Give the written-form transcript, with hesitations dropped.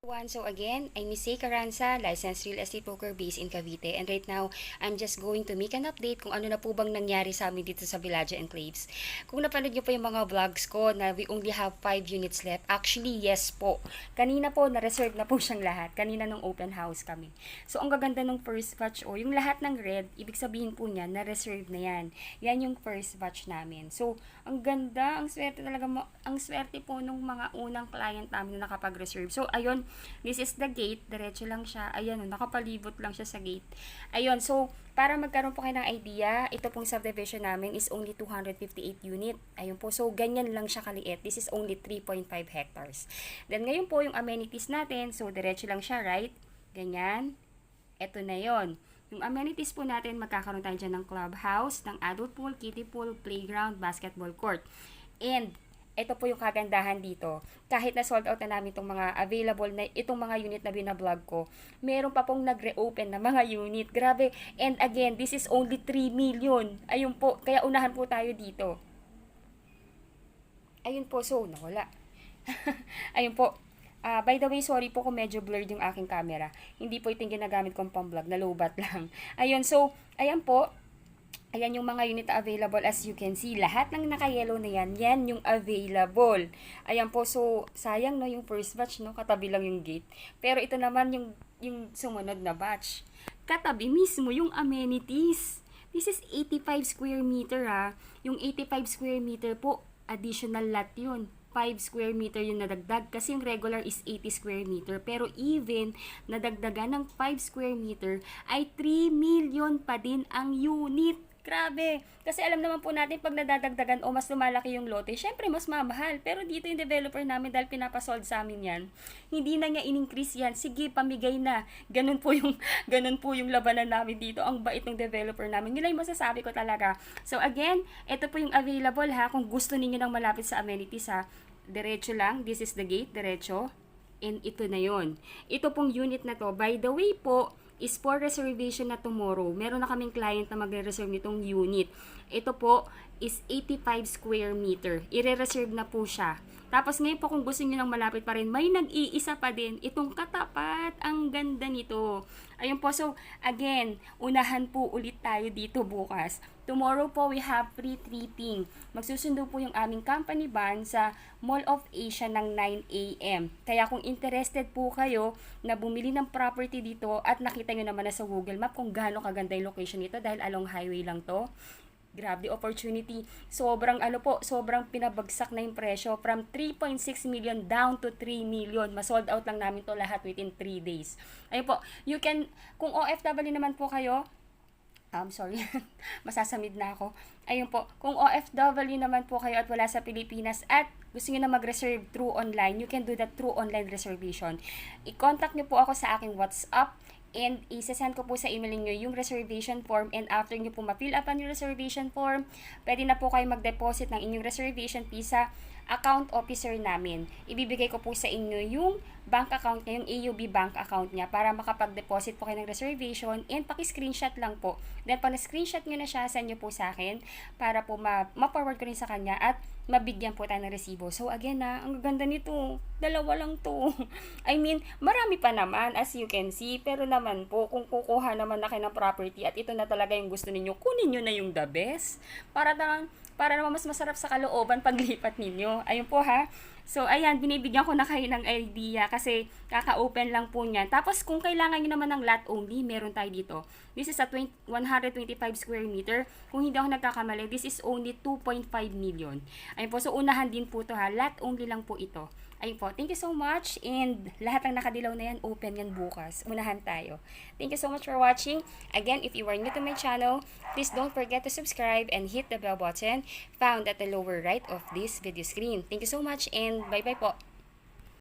So again, I'm Miss Zay Carranza, licensed real estate broker based in Cavite. And right now, I'm just going to make an update kung ano na po bang nangyari sa amin dito sa Villaggio Enclaves. Kung napanood niyo po yung mga vlogs ko na we only have 5 units left, actually yes po. Kanina po, na-reserve na po siyang lahat. Kanina nung open house kami. So ang gaganda nung first batch, yung lahat ng red, ibig sabihin po niya, na-reserve na yan. Yan yung first batch namin. So, ang ganda, ang swerte talaga, ang swerte po nung mga unang client namin na nakapag-reserve. So, ayun, this is the gate. Diretso lang siya. Ayan, nakapalibot lang siya sa gate. Ayun, so, para magkaroon po kayo ng idea, ito pong subdivision namin is only 258 unit. Ayun po, so, ganyan lang siya kaliit. This is only 3.5 hectares. Then, ngayon po yung amenities natin. So, diretso lang siya, right? Ganyan. Ito na yon. Yung amenities po natin, magkakaroon tayo dyan ng clubhouse, ng adult pool, kiddie pool, playground, basketball court. And, ito po yung kagandahan dito. Kahit na sold out na namin itong mga available na, itong mga unit na binablog ko, meron pa pong nag-reopen na mga unit. Grabe. And again, this is only 3 million. Ayun po. Kaya unahan po tayo dito. Ayun po. So, nawala. Ayun po. By the way, sorry po kung medyo blurred yung aking camera. Hindi po ito yung ginagamit kong pang-vlog. Nalobat lang. Ayun. So, ayan po. Ayan yung mga unit available as you can see. Lahat ng naka-yellow na yan, yan yung available. Ayan po, so sayang no, yung first batch no, katabi lang yung gate. Pero ito naman yung sumunod na batch. Katabi mismo yung amenities. This is 85 square meter ha. Yung 85 square meter po, additional lot yun. 5 square meter yung nadagdag kasi yung regular is 80 square meter pero even nadagdagan ng 5 square meter ay 3 million pa din ang unit. Grabe. Kasi alam naman po natin pag nadadagdagan o mas lumalaki yung lote, syempre mas mamahal. Pero dito yung developer namin dahil pinapasold sa amin yan, hindi na niya in-increase yan. Sige, pamigay na. Ganun po yung, ganun po yung labanan namin dito. Ang bait ng developer namin. Yun lang yung masasabi ko talaga. So again, ito po yung available ha. Kung gusto niyo nang malapit sa amenities ha, diretso lang. This is the gate, diretso. And ito na yon. Ito pong unit na to, by the way po, is for reservation na tomorrow. Meron na kaming client na magre-reserve nitong unit. Ito po is 85 square meter. Ire-reserve na po siya. Tapos ngayon po kung gusto niyo nang malapit pa rin, may nag-iisa pa din itong katapat. Ang ganda nito. Ayun po, so again, unahan po ulit tayo dito bukas. Tomorrow po we have free tripping. Magsusundo po yung aming company van sa Mall of Asia ng 9 a.m. Kaya kung interested po kayo na bumili ng property dito at nakita nyo naman na sa Google Map kung gaano kaganda yung location nito dahil along highway lang to. Grabe opportunity. Sobrang pinabagsak na yung presyo from 3.6 million down to 3 million. Ma-sold out lang namin to lahat within 3 days. Ayun po, you can, kung OFW naman po kayo, sorry, masasamid na ako. Ayun po, kung OFW naman po kayo at wala sa Pilipinas at gusto niyo na mag-reserve through online, you can do that through online reservation. I-contact niyo po ako sa aking WhatsApp and isa-send ko po sa email niyo yung reservation form and after niyo po ma-fill up ang reservation form, pwede na po kayo mag-deposit ng inyong reservation fee sa account officer namin. Ibibigay ko po sa inyo yung bank account niya, yung AUB bank account niya para makapag-deposit po kayo ng reservation and paki-screenshot lang po. Then pag na-screenshot niyo na siya, send niyo po sa akin para po ma-forward ko rin sa kanya at mabigyan po tayo ng resibo. So again ang ganda nito. Dalawa lang to. I mean, marami pa naman as you can see, pero naman po kung kukuha naman na kayo ng property at ito na talaga yung gusto ninyo, kunin niyo na yung the best para naman mas masarap sa kalooban paglipat ninyo. Ayun po ha. So, ayan, binibigyan ko na kayo ng idea kasi kaka-open lang po niyan. Tapos, kung kailangan nyo naman ng lot only, meron tayo dito. This is a 125 square meter. Kung hindi ako nagkakamali, this is only 2.5 million. Ayun po, so unahan din po to ha. Lot only lang po ito. Ayun po, thank you so much. And lahat ng nakadilaw na yan, open yan bukas. Unahan tayo. Thank you so much for watching. Again, if you are new to my channel, please don't forget to subscribe and hit the bell button found at the lower right of this video screen. Thank you so much and bye-bye po.